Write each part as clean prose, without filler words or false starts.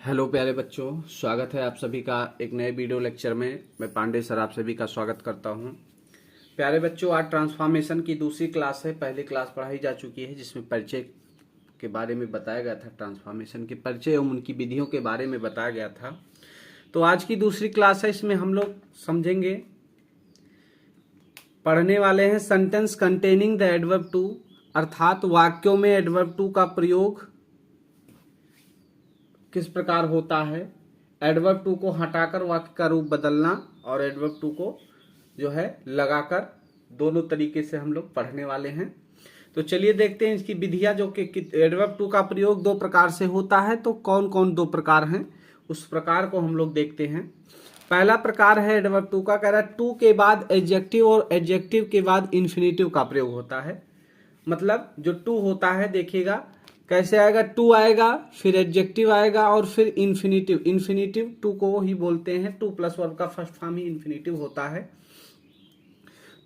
Hello प्यारे बच्चों, स्वागत है आप सभी का एक नए वीडियो लेक्चर में। मैं पांडे सर आप सभी का स्वागत करता हूं। प्यारे बच्चों, आज ट्रांसफॉर्मेशन की दूसरी क्लास है। पहली क्लास पढ़ाई जा चुकी है जिसमें परिचय के बारे में बताया गया था, ट्रांसफॉर्मेशन के परिचय एवं उनकी विधियों के बारे में बताया गया था। तो आज की दूसरी क्लास है, इसमें हम लोग समझेंगे, पढ़ने वाले हैं sentence containing the adverb too, अर्थात वाक्यों में एडवर्ब टू का प्रयोग किस प्रकार होता है, एडवर्ब टू को हटाकर वाक्य का रूप बदलना और एडवर्ब टू को जो है लगाकर, दोनों तरीके से हम लोग पढ़ने वाले हैं। तो चलिए देखते हैं इसकी विधियां, जो कि एडवर्ब टू का प्रयोग दो प्रकार से होता है। तो कौन कौन दो प्रकार हैं, उस प्रकार को हम लोग देखते हैं। पहला प्रकार है एडवर्ब टू का, कह रहा है टू के बाद एडजेक्टिव और एडजेक्टिव के बाद इन्फिनेटिव का प्रयोग होता है। मतलब जो टू होता है, देखिएगा कैसे आएगा, टू आएगा, फिर एडजेक्टिव आएगा और फिर इन्फिनेटिव। इन्फिनेटिव टू को ही बोलते हैं, टू प्लस वर्ब का फर्स्ट फॉर्म ही इन्फिनेटिव होता है।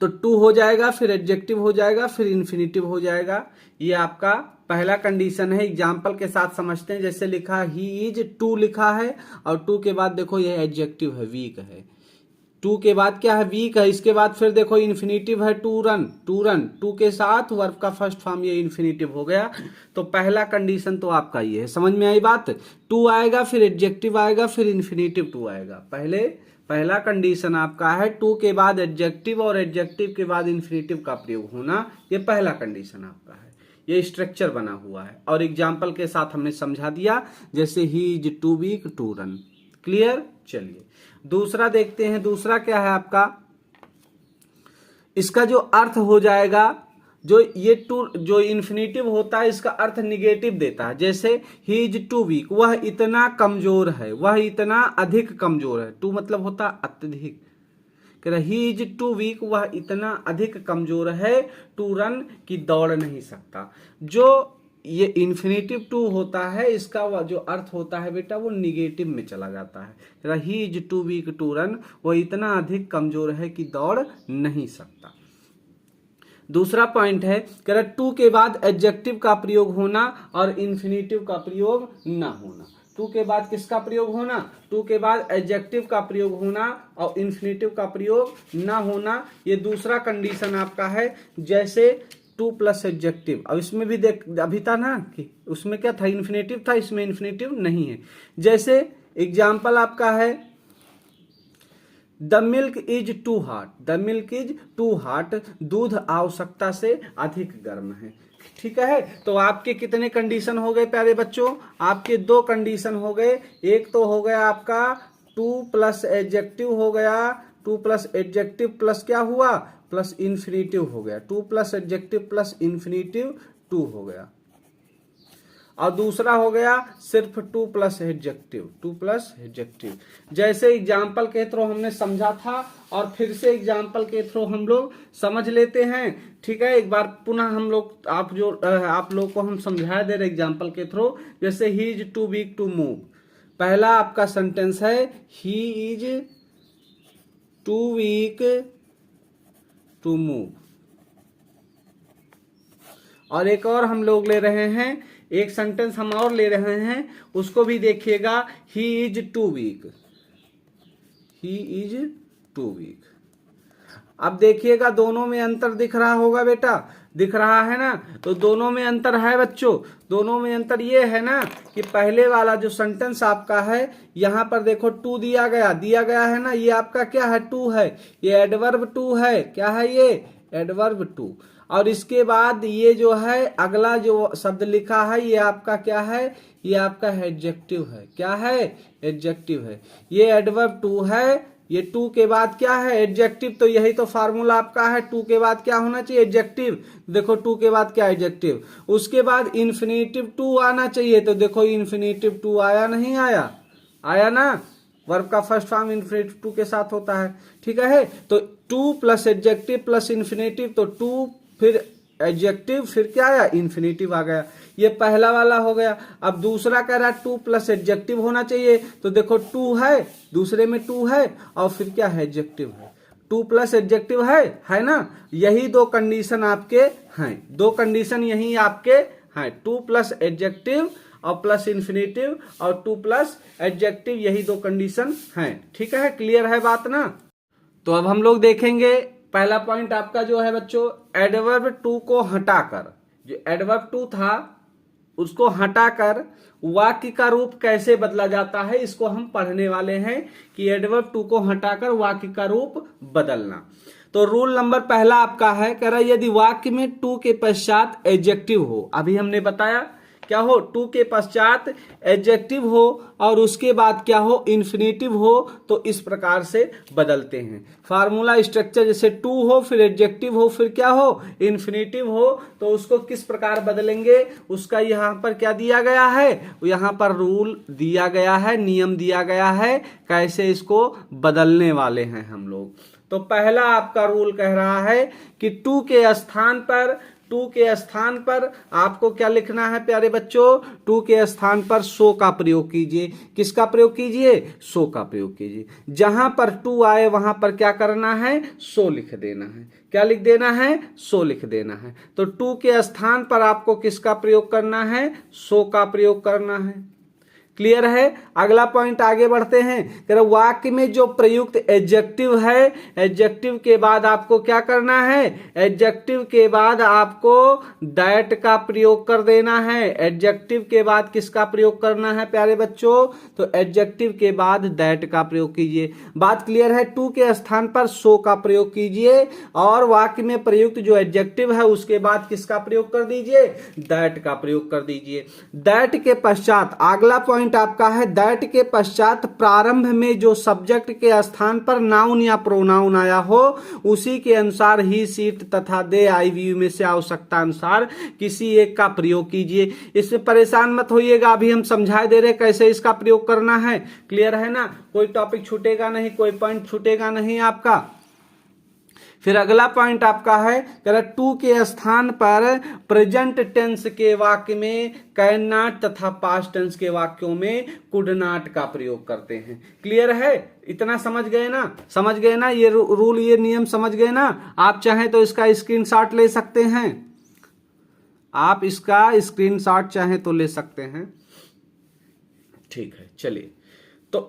तो टू हो जाएगा, फिर एडजेक्टिव हो जाएगा, फिर इन्फिनेटिव हो जाएगा। ये आपका पहला कंडीशन है। एग्जाम्पल के साथ समझते हैं। जैसे लिखा ही इज, टू लिखा है और टू के बाद देखो ये एडजेक्टिव है, वीक है। टू के बाद क्या है, वीक है। इसके बाद फिर देखो इन्फिनेटिव है, to run. To run, to के साथ वर्ब का फर्स्ट फॉर्म ये इन्फिनेटिव हो गया। तो पहला कंडीशन तो आपका ये है। समझ में आई बात? टू आएगा, फिर एडजेक्टिव आएगा, फिर इन्फिनेटिव टू आएगा। पहला कंडीशन आपका है टू के बाद एडजेक्टिव और एडजेक्टिव के बाद इन्फिनेटिव का प्रयोग होना। ये पहला कंडीशन आपका है। ये स्ट्रक्चर बना हुआ है और एग्जाम्पल के साथ हमने समझा दिया। जैसे he is, too weak, to run. Clear? चलिए दूसरा देखते हैं। दूसरा क्या है आपका, इसका जो अर्थ हो जाएगा, जो ये टू जो इन्फिनेटिव होता है, इसका अर्थ निगेटिव देता है। जैसे ही इज टू वीक, वह इतना कमजोर है, वह इतना अधिक कमजोर है। टू मतलब होता अत्यधिक। ही इज टू वीक, वह इतना अधिक कमजोर है, टू रन की दौड़ नहीं सकता। जो ये इन्फिनेटिव टू होता है, इसका जो अर्थ होता है बेटा, वो निगेटिव में चला जाता है। He is too weak to run, वो इतना अधिक कमजोर है कि दौड़ नहीं सकता। दूसरा पॉइंट है, कह रहा टू के बाद एडजेक्टिव का प्रयोग होना और इन्फिनेटिव का प्रयोग ना होना। टू के बाद किसका प्रयोग होना? टू के बाद एडजेक्टिव का प्रयोग होना और इन्फिनेटिव का प्रयोग ना होना। ये दूसरा कंडीशन आपका है। जैसे टू प्लस एडजेक्टिव, अब इसमें भी देख, अभी था ना कि उसमें क्या था, इन्फिनेटिव था, इसमें इन्फिनेटिव नहीं है। जैसे एग्जाम्पल आपका है, the milk is too hot. The milk is too hot, दूध आवश्यकता से अधिक गर्म है। ठीक है, तो आपके कितने कंडीशन हो गए प्यारे बच्चों? आपके दो कंडीशन हो गए। एक तो हो गया आपका टू प्लस एडजेक्टिव हो गया, टू प्लस एडजेक्टिव प्लस क्या हुआ, प्लस इन्फिनेटिव हो गया। Too plus adjective plus infinitive too हो गया। और दूसरा हो गया सिर्फ too plus adjective, too plus adjective. जैसे एग्जाम्पल के थ्रू हमने समझा था और फिर से एग्जाम्पल के थ्रू हम लोग समझ लेते हैं। ठीक है, एक बार पुनः हम लोग आप लोग को हम समझा दे रहे एग्जाम्पल के थ्रू। जैसे he is too weak to move, पहला आपका सेंटेंस है he is too weak to move. और एक और हम लोग ले रहे हैं, एक सेंटेंस हम और ले रहे हैं, उसको भी देखिएगा। He is too weak, he is too weak. अब देखिएगा दोनों में अंतर दिख रहा होगा बेटा, दिख रहा है ना? तो दोनों में अंतर है बच्चों। दोनों में अंतर ये है ना कि पहले वाला जो सेंटेंस आपका है, यहां पर देखो टू दिया गया है ना, ये आपका क्या है, टू है। ये एडवर्ब टू है। क्या है ये? Adverb too. और इसके बाद ये जो है अगला जो शब्द लिखा है, ये आपका क्या है, ये आपका एडजेक्टिव है। क्या है? एडजेक्टिव है। ये एडवर्ब टू है। ये टू के बाद क्या है, एडजेक्टिव। तो यही तो फार्मूला आपका है, टू के बाद क्या होना चाहिए, एडजेक्टिव। देखो टू के बाद क्या, एडजेक्टिव। उसके बाद इन्फिनेटिव टू आना चाहिए। तो देखो इन्फिनेटिव टू आया, नहीं आया? आया ना? वर्ब का फर्स्ट फॉर्म इन्फिनेटिव टू के साथ होता है। ठीक है, तो to plus adjective plus infinitive, तो टू फिर एडजेक्टिव फिर क्या आया, इन्फिनेटिव आ गया। ये पहला वाला हो गया। अब दूसरा कह रहा है टू प्लस एडजेक्टिव होना चाहिए। तो देखो टू है, दूसरे में टू है और फिर क्या है, एडजेक्टिव है। टू प्लस एडजेक्टिव है ना? यही दो कंडीशन आपके हैं। दो कंडीशन यही आपके हैं, टू प्लस एडजेक्टिव और प्लस इन्फिनेटिव और टू प्लस एडजेक्टिव, यही दो कंडीशन हैं। ठीक है, क्लियर है बात ना। तो अब हम लोग देखेंगे पहला पॉइंट आपका जो है बच्चों, एडवर्ब टू को हटाकर, जो एडवर्ब टू था उसको हटाकर वाक्य का रूप कैसे बदला जाता है, इसको हम पढ़ने वाले हैं कि एडवर्ब टू को हटाकर वाक्य का रूप बदलना। तो रूल नंबर पहला आपका है, कह रहा है यदि वाक्य में टू के पश्चात एडजेक्टिव हो, अभी हमने बताया क्या हो, टू के पश्चात एडजेक्टिव हो और उसके बाद क्या हो, इन्फिनेटिव हो, तो इस प्रकार से बदलते हैं। फार्मूला स्ट्रक्चर जैसे टू हो, फिर एडजेक्टिव हो, फिर क्या हो, इन्फिनेटिव हो, तो उसको किस प्रकार बदलेंगे, उसका यहाँ पर क्या दिया गया है, यहाँ पर रूल दिया गया है, नियम दिया गया है, कैसे इसको बदलने वाले हैं हम लोग। तो पहला आपका रूल कह रहा है कि टू के स्थान पर आपको क्या लिखना है प्यारे बच्चों, टू के स्थान पर सो का प्रयोग कीजिए। किसका प्रयोग कीजिए, सो का प्रयोग कीजिए। जहां पर टू आए वहां पर क्या करना है, सो लिख देना है। क्या लिख देना है, सो लिख देना है। तो टू के स्थान पर आपको किसका प्रयोग करना है, सो का प्रयोग करना है। क्लियर है। अगला पॉइंट आगे बढ़ते हैं, वाक्य में जो प्रयुक्त एडजेक्टिव है, एडजेक्टिव के बाद आपको क्या करना है, एडजेक्टिव के बाद आपको दैट का प्रयोग कर देना है। एडजेक्टिव के बाद किसका प्रयोग करना है प्यारे बच्चों, तो एडजेक्टिव के बाद दैट का प्रयोग कीजिए। बात क्लियर है। टू के स्थान पर सो का प्रयोग कीजिए और वाक्य में प्रयुक्त जो एडजेक्टिव है उसके बाद किसका प्रयोग कर दीजिए, दैट का प्रयोग कर दीजिए। दैट के पश्चात अगला पॉइंट आपका है, दैट के पश्चात प्रारंभ में जो सब्जेक्ट के स्थान पर नाउन या प्रोनाउन आया हो उसी के अनुसार ही, सीट तथा दे, आई, वी में से आवश्यकता अनुसार किसी एक का प्रयोग कीजिए। इससे परेशान मत होइएगा, अभी हम समझा दे रहे कैसे इसका प्रयोग करना है। क्लियर है ना, कोई टॉपिक छूटेगा नहीं, कोई पॉइंट छूटेगा नहीं आपका। फिर अगला पॉइंट आपका है, टू के स्थान पर प्रेजेंट टेंस के वाक्य में कैन नॉट तथा पास्ट टेंस के वाक्यों में कुड नॉट का प्रयोग करते हैं। क्लियर है, इतना समझ गए ना, ये रूल, ये नियम समझ गए ना। आप चाहें तो इसका स्क्रीनशॉट ले सकते हैं, आप इसका स्क्रीनशॉट चाहें तो ले सकते हैं। ठीक है, चलिए तो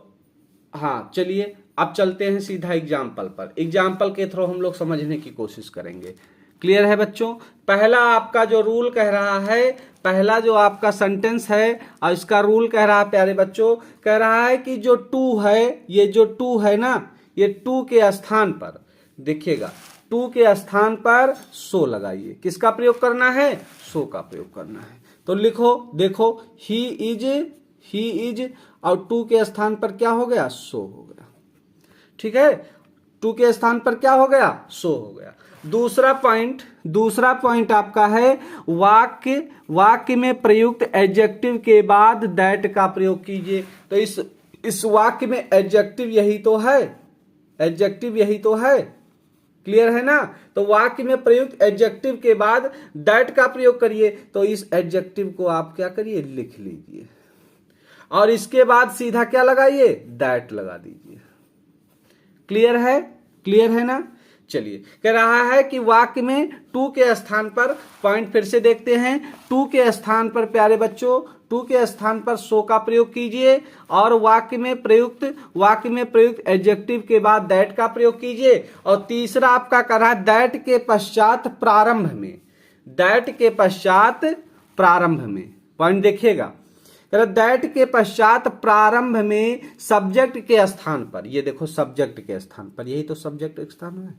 हाँ, चलिए अब चलते हैं सीधा एग्जाम्पल पर। एग्जाम्पल के थ्रू हम लोग समझने की कोशिश करेंगे। क्लियर है बच्चों। पहला आपका जो रूल कह रहा है, पहला जो आपका सेंटेंस है और इसका रूल कह रहा है प्यारे बच्चों, कह रहा है कि जो टू है, ये जो टू है ना, ये टू के स्थान पर देखिएगा, टू के स्थान पर सो लगाइए। किसका प्रयोग करना है, सो का प्रयोग करना है। तो लिखो, देखो, ही इज और टू के स्थान पर क्या हो गया, सो हो गया। ठीक है, टू के स्थान पर क्या हो गया, सो हो गया। दूसरा पॉइंट आपका है, वाक्य में प्रयुक्त एडजेक्टिव के बाद दैट का प्रयोग कीजिए। तो इस वाक्य में एडजेक्टिव यही तो है, एडजेक्टिव यही तो है। क्लियर है ना। तो वाक्य में प्रयुक्त एडजेक्टिव के बाद दैट का प्रयोग करिए। तो इस एडजेक्टिव को आप क्या करिए, लिख लीजिए और इसके बाद सीधा क्या लगाइए, दैट लगा दीजिए। क्लियर है ना। चलिए, कह रहा है कि वाक्य में टू के स्थान पर, पॉइंट फिर से देखते हैं, टू के स्थान पर प्यारे बच्चों, टू के स्थान पर सो का प्रयोग कीजिए और वाक्य में प्रयुक्त एडजेक्टिव के बाद दैट का प्रयोग कीजिए। और तीसरा आपका कह रहा है, दैट के पश्चात प्रारंभ में, पॉइंट देखिएगा, दैट के पश्चात प्रारंभ में सब्जेक्ट के स्थान पर, ये देखो सब्जेक्ट के स्थान पर, यही तो सब्जेक्ट के स्थान है।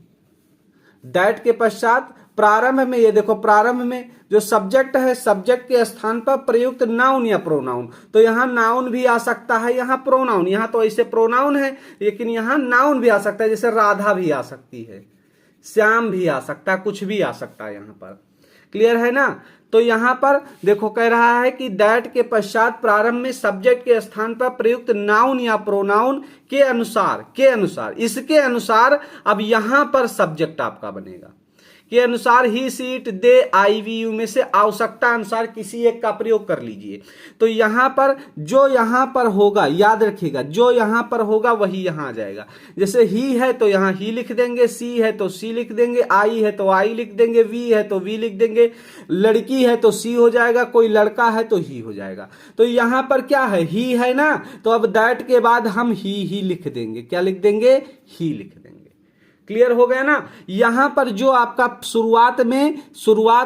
दैट के पश्चात प्रारंभ में, ये देखो प्रारंभ में जो सब्जेक्ट है, सब्जेक्ट के स्थान पर प्रयुक्त नाउन या प्रोनाउन। तो यहां नाउन भी आ सकता है, यहां प्रोनाउन, यहां तो ऐसे प्रोनाउन है लेकिन यहां नाउन भी आ सकता है, जैसे राधा भी आ सकती है, श्याम भी आ सकता है, कुछ भी आ सकता है यहां पर। क्लियर है ना। तो यहां पर देखो कह रहा है कि दैट के पश्चात प्रारंभ में सब्जेक्ट के स्थान पर प्रयुक्त नाउन या प्रोनाउन के अनुसार, इसके अनुसार अब यहां पर सब्जेक्ट आपका बनेगा। के अनुसार ही सीट दे IVU में से आवश्यकता अनुसार किसी एक का प्रयोग कर लीजिए। तो यहां पर जो यहां पर होगा, याद रखिएगा, जो यहां पर होगा वही यहां आ जाएगा। जैसे ही है तो यहां ही लिख देंगे, सी है तो सी लिख देंगे, आई है तो आई लिख देंगे, वी है तो वी लिख देंगे, लड़की है तो सी हो जाएगा, कोई लड़का है तो ही हो जाएगा। तो यहां पर क्या है, ही है ना, तो अब दैट के बाद हम ही लिख देंगे। क्या लिख देंगे, ही लिख देंगे। क्लियर हो गया ना। यहां पर जो आपका शुरुआत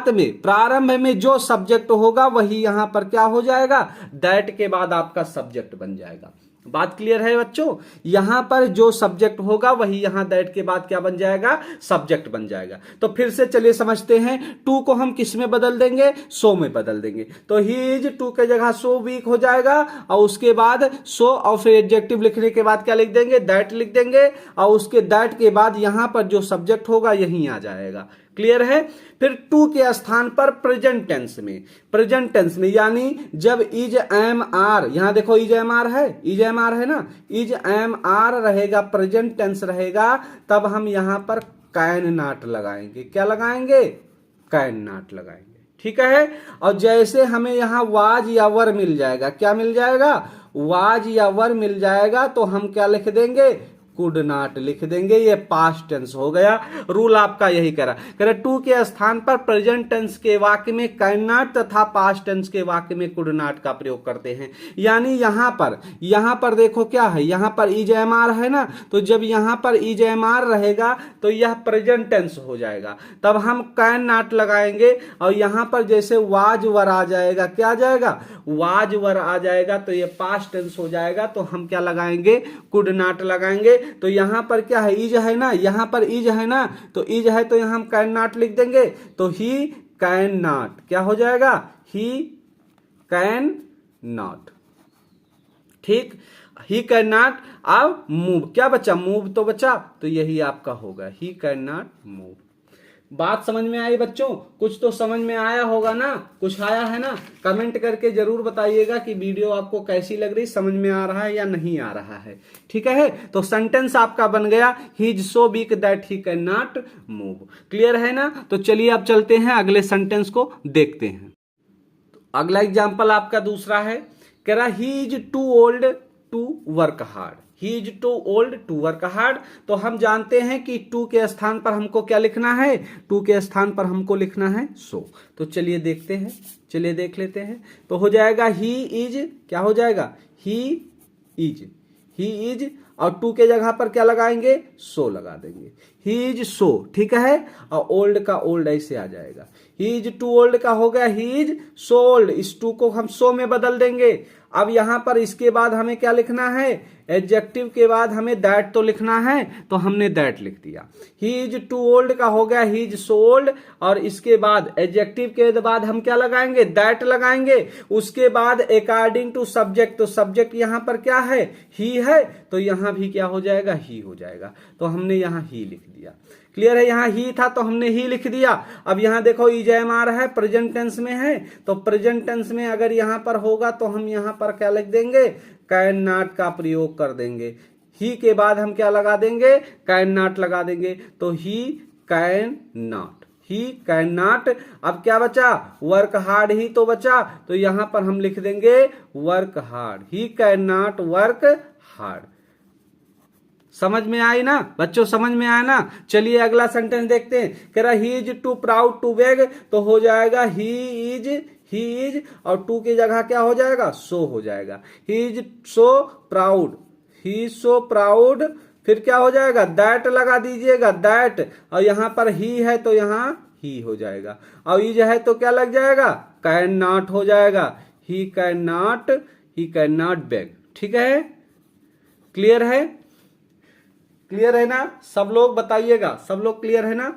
में प्रारंभ में जो सब्जेक्ट होगा वही यहां पर क्या हो जाएगा, दैट के बाद आपका सब्जेक्ट बन जाएगा। बात क्लियर है बच्चों। यहां पर जो सब्जेक्ट होगा वही यहां दैट के बाद क्या बन जाएगा, सब्जेक्ट बन जाएगा। तो फिर से चलिए समझते हैं, टू को हम किस में बदल देंगे, सो में बदल देंगे। तो ही इज टू के जगह सो वीक हो जाएगा, और उसके बाद सो और फिर एडजेक्टिव लिखने के बाद क्या लिख देंगे, दैट लिख देंगे, और उसके दैट के बाद यहां पर जो सब्जेक्ट होगा यही आ जाएगा। क्लियर है। फिर टू के स्थान पर प्रेजेंट टेंस में यानी जब इज एम आर, यहां देखो इज एम आर है, इज एम आर है ना, इज एम आर रहेगा, प्रेजेंट टेंस रहेगा, तब हम यहां पर कैन नॉट लगाएंगे। क्या लगाएंगे, कैन नॉट लगाएंगे। ठीक है। और जैसे हमें यहां वाज या वर मिल जाएगा, क्या मिल जाएगा, वाज या वर मिल जाएगा, तो हम क्या लिख देंगे, कुड नॉट लिख देंगे। ये पास्ट टेंस हो गया। रूल आपका यही कह रहा टू के स्थान पर प्रेजेंट टेंस के वाक्य में कैन नॉट तथा पास्ट टेंस के वाक्य में कुड नॉट का प्रयोग करते हैं। यानी यहां पर देखो क्या है, यहां पर इज एम आर है ना, तो जब यहां पर इज एम आर रहेगा तो यह प्रेजेंट टेंस हो जाएगा, तब हम कैन नॉट लगाएंगे। और यहां पर जैसे वाज वर आ जाएगा, क्या आ जाएगा, वाज वर आ जाएगा, तो ये पास्ट टेंस हो जाएगा, तो हम क्या लगाएंगे, कुड नॉट लगाएंगे। तो यहां पर क्या है, इज है ना, यहां पर इज है ना, तो इज है तो यहां हम कैन नॉट लिख देंगे, तो ही कैन नॉट क्या हो जाएगा, ही कैन नॉट। ठीक, ही कैन नॉट। अब मूव, क्या बचा, मूव तो बचा, तो यही आपका होगा, ही कैन नॉट मूव। बात समझ में आई बच्चों, कुछ तो समझ में आया होगा ना, कुछ आया है ना। कमेंट करके जरूर बताइएगा कि वीडियो आपको कैसी लग रही, समझ में आ रहा है या नहीं आ रहा है। ठीक है। तो सेंटेंस आपका बन गया, he is so weak that he can not move. Clear है ना। तो चलिए अब चलते हैं अगले सेंटेंस को देखते हैं। तो अगला एग्जाम्पल आपका दूसरा है, कह रहा he is too old to work hard. He is too old to work hard. तो हम जानते हैं कि टू के स्थान पर हमको क्या लिखना है, टू के स्थान पर हमको लिखना है सो। तो चलिए देखते हैं, चलिए देख लेते हैं। तो हो जाएगा ही इज, क्या हो जाएगा, ही इज, और टू के जगह पर क्या लगाएंगे, सो लगा देंगे, ही इज सो। ठीक है। और ओल्ड का ओल्ड ऐसे आ जाएगा, ही इज टू ओल्ड का हो गया ही इज सो ओल्ड। इस टू को हम सो में बदल देंगे। अब यहां पर इसके बाद हमें क्या लिखना है, एडजेक्टिव के बाद हमें दैट तो लिखना है, तो हमने दैट लिख दिया। ही इज टू ओल्ड का हो गया ही इज सो ओल्ड, और इसके बाद एडजेक्टिव के बाद हम क्या लगाएंगे, दैट लगाएंगे। उसके बाद अकॉर्डिंग टू सब्जेक्ट, तो सब्जेक्ट यहां पर क्या है, ही है, तो यहां भी क्या हो जाएगा, ही हो जाएगा। तो हमने यहां ही लिख दिया। क्लियर है। यहां ही था तो हमने ही लिख दिया। अब यहां देखो इज एम आर है, प्रेजेंट टेंस में है, तो प्रेजेंट टेंस में अगर यहां पर होगा तो हम यहां पर क्या लिख देंगे, कैन नॉट का प्रयोग कर देंगे। ही के बाद हम क्या लगा देंगे, कैन नॉट लगा देंगे। तो he can not, he can not. अब क्या बचा, वर्क हार्ड ही तो बचा, तो यहां पर हम लिख देंगे work hard, he can not work hard. समझ में आई ना बच्चों, समझ में आया ना। चलिए अगला सेंटेंस देखते हैं। कह रहा he is too proud to beg, तो हो जाएगा ही इज, और टू की जगह क्या हो जाएगा, सो हो जाएगा। He is so proud, he is so proud. फिर क्या हो जाएगा, दैट लगा दीजिएगा, दैट, और यहां पर ही है तो यहां ही हो जाएगा, और इज है तो क्या लग जाएगा, कैन नॉट हो जाएगा, ही कैन नॉट बेग। ठीक है। क्लियर है, क्लियर है ना। सब लोग बताइएगा, सब लोग क्लियर है ना।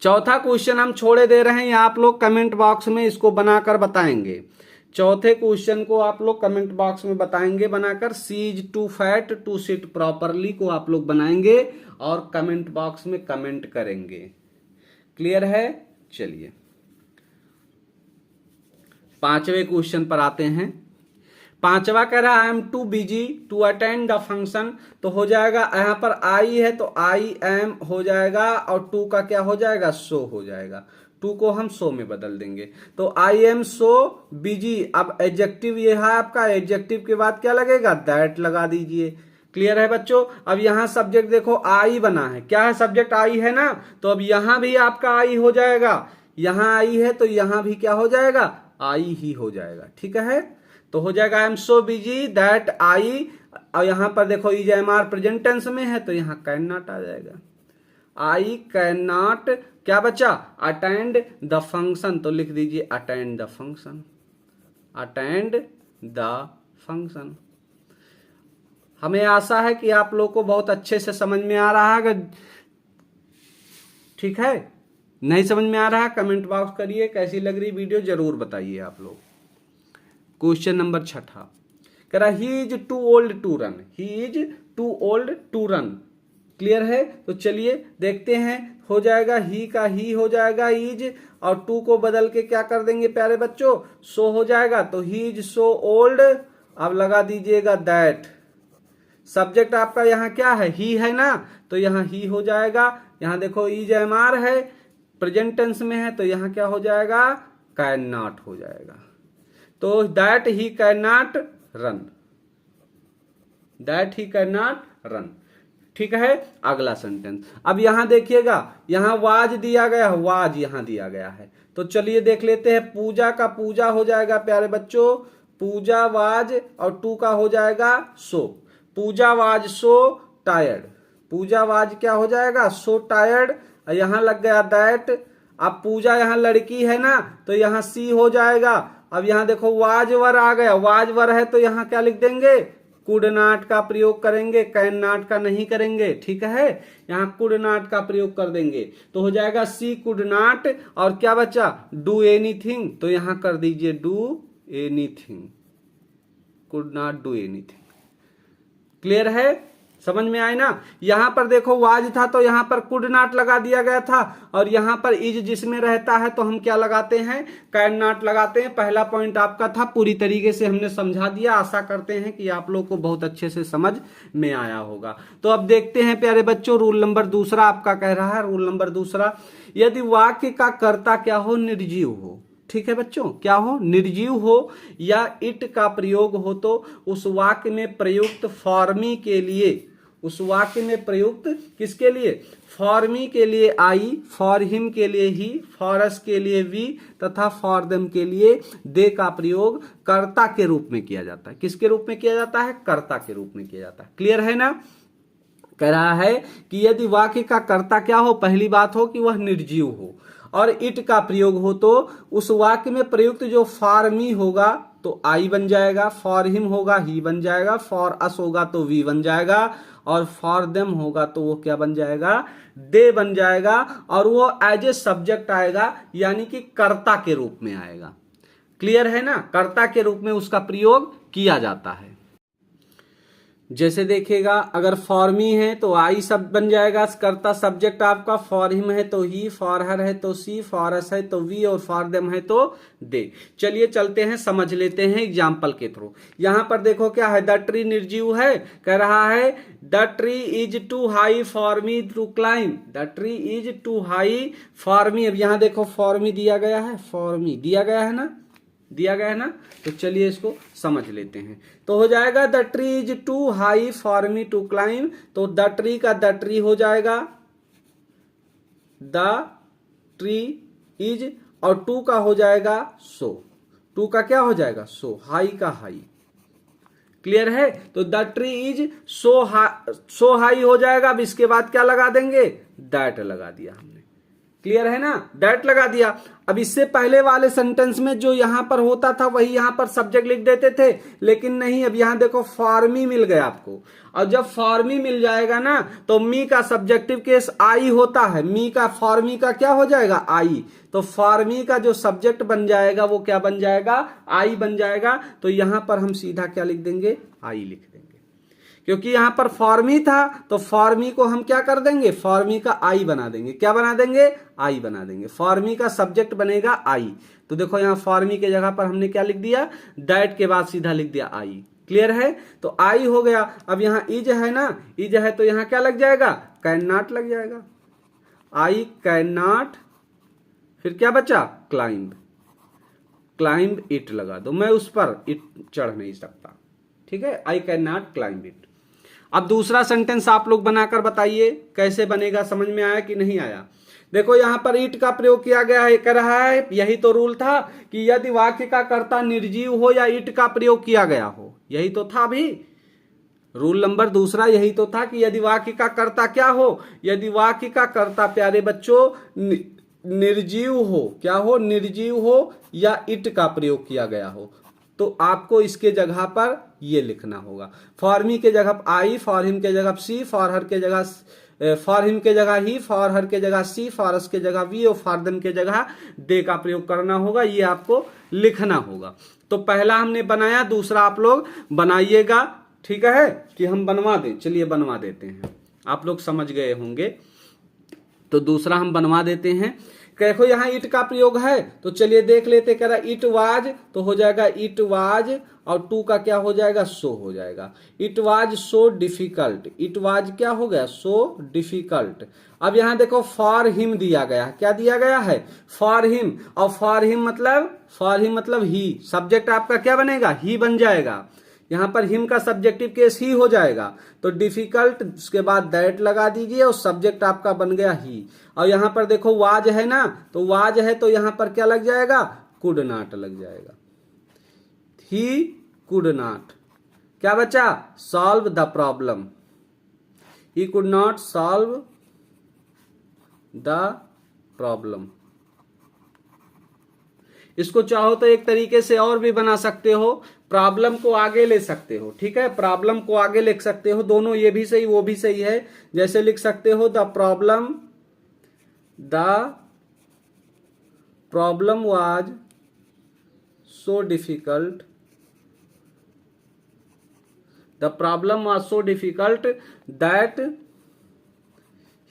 चौथा क्वेश्चन हम छोड़े दे रहे हैं, आप लोग कमेंट बॉक्स में इसको बनाकर बताएंगे। चौथे क्वेश्चन को आप लोग कमेंट बॉक्स में बताएंगे बनाकर, she is too fat to sit properly को आप लोग बनाएंगे और कमेंट बॉक्स में कमेंट करेंगे। क्लियर है। चलिए पांचवें क्वेश्चन पर आते हैं। पांचवा कह रहा I am too busy to attend the function, तो हो जाएगा यहाँ पर आई है तो आई एम हो जाएगा और टू का क्या हो जाएगा, सो हो जाएगा। टू को हम सो में बदल देंगे तो आई एम सो बिजी। अब एडजेक्टिव ये है आपका, एडजेक्टिव के बाद क्या लगेगा, दैट लगा दीजिए। क्लियर है बच्चों। अब यहां सब्जेक्ट देखो आई बना है, क्या है सब्जेक्ट आई है ना, तो अब यहां भी आपका आई हो जाएगा, यहां आई है तो यहां भी क्या हो जाएगा, आई ही हो जाएगा। ठीक है, तो हो जाएगा I am so busy that I, और यहां पर देखो is am are present tense में है तो यहां कैन नॉट आ जाएगा। आई कैन नॉट क्या बचा, अटेंड द फंक्शन, तो लिख दीजिए attend the function, attend the function. हमें आशा है कि आप लोग को बहुत अच्छे से समझ में आ रहा है। ठीक है, नहीं समझ में आ रहा है कमेंट बॉक्स करिए, कैसी लग रही वीडियो जरूर बताइए आप लोग। क्वेश्चन नंबर 6 कह रहा he is too old to run, he is too old to run. Clear है, तो चलिए देखते हैं। हो जाएगा ही का ही हो जाएगा इज, और टू को बदल के क्या कर देंगे प्यारे बच्चों, सो हो जाएगा, तो ही इज सो ओल्ड। अब लगा दीजिएगा दैट। सब्जेक्ट आपका यहाँ क्या है, ही है ना, तो यहाँ ही हो जाएगा। यहाँ देखो इज एम आर है, प्रेजेंट टेंस में है, तो यहाँ क्या हो जाएगा, कैन नॉट हो जाएगा। तो that he can not run, that he can not run. ठीक है, अगला सेंटेंस। अब यहां देखिएगा, यहां वाज दिया गया है, वाज यहां दिया गया है, तो चलिए देख लेते हैं। पूजा का पूजा हो जाएगा प्यारे बच्चों, पूजा वाज, और टू का हो जाएगा so. Pooja was so tired, Pooja was क्या हो जाएगा, सो टायर्ड, यहां लग गया दैट। अब पूजा यहां लड़की है ना, तो यहां सी हो जाएगा। अब यहां देखो वाज वर आ गया, वाज वर है तो यहां क्या लिख देंगे, कुड नॉट का प्रयोग करेंगे, कैन नॉट का नहीं करेंगे। ठीक है, यहां कुड नॉट का प्रयोग कर देंगे, तो हो जाएगा सी कुड नॉट, और क्या बचा, डू एनीथिंग, तो यहां कर दीजिए do anything, could not do anything. Clear है, समझ में आए ना। यहां पर देखो वाज था तो यहां पर कुड नॉट लगा दिया गया था, और यहां पर इज जिसमें रहता है तो हम क्या लगाते हैं, कैन नॉट लगाते हैं। पहला पॉइंट आपका था, पूरी तरीके से हमने समझा दिया। आशा करते हैं कि आप लोग को बहुत अच्छे से समझ में आया होगा। तो अब देखते हैं प्यारे बच्चों, रूल नंबर 2 आपका कह रहा है, रूल नंबर 2, यदि वाक्य का कर्ता क्या हो, निर्जीव हो। ठीक है बच्चों, क्या हो, निर्जीव हो या इट का प्रयोग हो, तो उस वाक्य में प्रयुक्त फॉर्मी के लिए, उस वाक्य में प्रयुक्त किसके लिए, फॉर मी के लिए आई, फॉर हिम के लिए ही, फॉर अस के लिए वी, तथा फॉर देम के लिए दे का प्रयोग कर्ता के रूप में किया जाता है। किसके रूप में किया जाता है, कर्ता के रूप में किया जाता है। क्लियर है ना। कह रहा है कि यदि वाक्य का कर्ता क्या हो, पहली बात हो कि वह निर्जीव हो, और इट का प्रयोग हो तो उस वाक्य में प्रयुक्त जो फॉर मी होगा तो आई बन जाएगा, फॉर हिम होगा ही बन जाएगा, फॉर अस होगा तो वी बन जाएगा, और फॉर देम होगा तो वो क्या बन जाएगा, दे बन जाएगा, और वो एज ए सब्जेक्ट आएगा, यानी कि कर्ता के रूप में आएगा। क्लियर है ना, कर्ता के रूप में उसका प्रयोग किया जाता है। जैसे देखिएगा, अगर फॉर मी है तो आई सब बन जाएगा कर्ता सब्जेक्ट आपका, फॉर हिम है तो ही, फॉर हर है तो सी, फॉर अस है तो वी, और फॉर देम है तो दे। चलिए चलते हैं, समझ लेते हैं एग्जाम्पल के थ्रू। यहां पर देखो क्या है, द ट्री निर्जीव है, कह रहा है the tree is too high for me to climb, the tree is too high for me. अब यहां देखो फॉर मी दिया गया है, फॉर मी दिया गया है ना, दिया गया है ना, तो चलिए इसको समझ लेते हैं। तो हो जाएगा the tree is too high for me to climb, तो द ट्री का द ट्री हो जाएगा द ट्री इज, और टू का हो जाएगा सो, टू का क्या हो जाएगा सो, हाई का हाई। क्लियर है, तो the tree is so high हो जाएगा। अब इसके बाद क्या लगा देंगे, दैट लगा दिया हमने। क्लियर है ना, दैट लगा दिया। अब इससे पहले वाले सेंटेंस में जो यहां पर होता था वही यहां पर सब्जेक्ट लिख देते थे, लेकिन नहीं, अब यहां देखो फॉर मी मिल गया आपको, और जब फॉर मी मिल जाएगा ना तो मी का सब्जेक्टिव केस आई होता है, मी का फॉर मी का क्या हो जाएगा, आई, तो फॉर मी का जो सब्जेक्ट बन जाएगा वो क्या बन जाएगा, आई बन जाएगा। तो यहां पर हम सीधा क्या लिख देंगे, आई लिख देंगे। क्योंकि यहां पर फॉर्मी था तो फॉर्मी को हम क्या कर देंगे, फॉर्मी का आई बना देंगे। क्या बना देंगे, आई बना देंगे। फॉर्मी का सब्जेक्ट बनेगा आई। तो देखो यहां फॉर्मी के जगह पर हमने क्या लिख दिया, दैट के बाद सीधा लिख दिया आई। क्लियर है, तो आई हो गया। अब यहां इज है ना, इज है तो यहां क्या लग जाएगा, कैन नॉट लग जाएगा। आई कैन नॉट, फिर क्या बचा, क्लाइंब, क्लाइंब इट लगा दो, मैं उस पर इट चढ़ नहीं सकता। ठीक है, I can not climb it. अब दूसरा सेंटेंस आप लोग बनाकर बताइए कैसे बनेगा, समझ में आया कि नहीं आया। देखो यहां पर इट का प्रयोग किया गया है, कह रहा है यही तो रूल था कि यदि वाक्य का कर्ता निर्जीव हो या इट का प्रयोग किया गया हो, यही तो था भी रूल नंबर दूसरा, यही तो था कि यदि वाक्य का कर्ता क्या हो, यदि वाक्य का कर्ता प्यारे बच्चों निर्जीव हो, क्या हो, निर्जीव हो या इट का प्रयोग किया गया हो, तो आपको इसके जगह पर ये लिखना होगा। फॉर मी के जगह आई, फॉर हिम के जगह सी, फॉर हर के जगह, फॉर हिम के जगह ही, फॉर हर के जगह सी, फॉर अस के जगह वी और फॉर देम के जगह दे का प्रयोग करना होगा। ये आपको लिखना होगा। तो पहला हमने बनाया, दूसरा आप लोग बनाइएगा। ठीक है कि हम बनवा दें, चलिए बनवा देते हैं, आप लोग समझ गए होंगे। तो दूसरा हम बनवा देते हैं। देखो यहाँ इट का प्रयोग है तो चलिए देख लेते। कह रहा इट वाज तो हो जाएगा इट वाज, और टू का क्या हो जाएगा, सो हो जाएगा। It was so difficult, it was क्या हो गया, सो डिफिकल्ट। अब यहाँ देखो फॉर हिम दिया गया है, क्या दिया गया है, फॉर हिम, और फॉर हिम मतलब ही, सब्जेक्ट आपका क्या बनेगा, ही बन जाएगा। यहां पर हिम का सब्जेक्टिव केस ही हो जाएगा। तो डिफिकल्ट उसके बाद दैट लगा दीजिए और सब्जेक्ट आपका बन गया ही। और यहां पर देखो वाज है ना, तो वाज है तो यहां पर क्या लग जाएगा, कुड नॉट लग जाएगा। ही कुड नॉट, क्या बचा, solve the problem, he could not solve the problem. इसको चाहो तो एक तरीके से और भी बना सकते हो, प्रॉब्लम को आगे ले सकते हो। ठीक है, प्रॉब्लम को आगे लिख सकते हो, दोनों, ये भी सही वो भी सही है। जैसे लिख सकते हो the problem was so difficult, the problem was so difficult that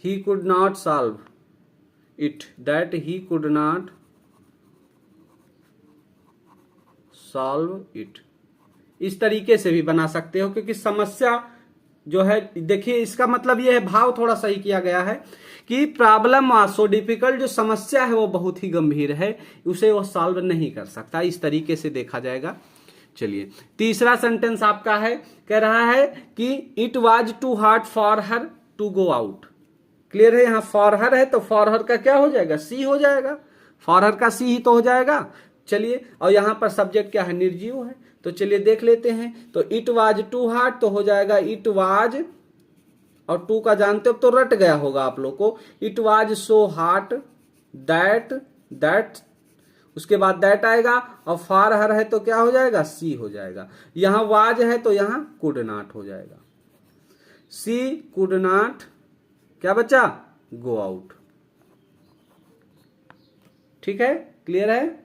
he could not solve it, that he could not solve it. इस तरीके से भी बना सकते हो, क्योंकि समस्या जो है, देखिए इसका मतलब ये है, भाव थोड़ा सही किया गया है कि प्रॉब्लम वाज सो डिफिकल्ट, जो समस्या है वो बहुत ही गंभीर है, उसे वो सॉल्व नहीं कर सकता। इस तरीके से देखा जाएगा। चलिए तीसरा सेंटेंस आपका है, कह रहा है कि it was too hard for her to go out. Clear है, यहां फॉर हर है तो फॉर हर का क्या हो जाएगा, सी हो जाएगा, फॉर हर का सी ही तो हो जाएगा। चलिए, और यहां पर सब्जेक्ट क्या है, निर्जीव है, तो चलिए देख लेते हैं। तो इट वाज टू हार्ड तो हो जाएगा इट वाज, और टू का जानते हो तो रट गया होगा आप लोग को, it was so hard that, उसके बाद दैट आएगा, और फॉर हर है तो क्या हो जाएगा, सी हो जाएगा। यहां वाज है तो यहां कुड नॉट हो जाएगा, सी कुड नॉट, क्या बचा, गो आउट। ठीक है, क्लियर है।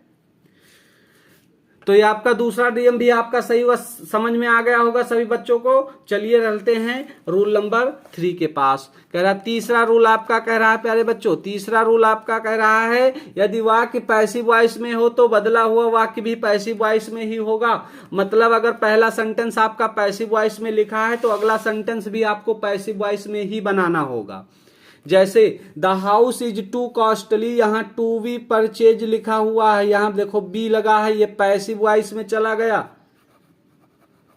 तो ये आपका दूसरा नियम भी आपका सही व समझ में आ गया होगा सभी बच्चों को। चलिए चलते हैं रूल नंबर 3 के पास। कह रहा तीसरा रूल आपका कह रहा है प्यारे बच्चों, तीसरा रूल आपका कह रहा है यदि वाक्य पैसिव वॉइस में हो तो बदला हुआ वाक्य भी पैसिव वॉइस में ही होगा। मतलब अगर पहला सेंटेंस आपका पैसिव वॉइस में लिखा है तो अगला सेंटेंस भी आपको पैसिव वॉइस में ही बनाना होगा। जैसे the house is to costly, यहां टू बी परचेज लिखा हुआ है, यहां देखो बी लगा है, ये पैसिव वॉइस में चला गया,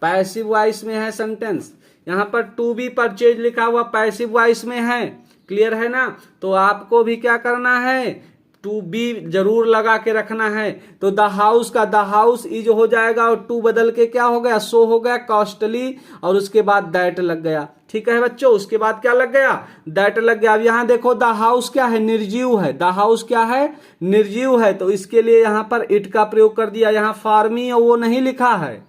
पैसिव वॉइस में है सेंटेंस। यहां पर टू बी परचेज लिखा हुआ पैसिव वॉइस में है। क्लियर है ना, तो आपको भी क्या करना है, टू बी जरूर लगा के रखना है। तो द हाउस का द हाउस इज हो जाएगा और टू बदल के क्या हो गया, सो हो गया, कॉस्टली, और उसके बाद दैट लग गया। ठीक है बच्चों, उसके बाद क्या लग गया, दैट लग गया। अब यहां देखो द हाउस क्या है, निर्जीव है, द हाउस क्या है, निर्जीव है, तो इसके लिए यहां पर इट का प्रयोग कर दिया। यहां फॉर मी और वो नहीं लिखा है,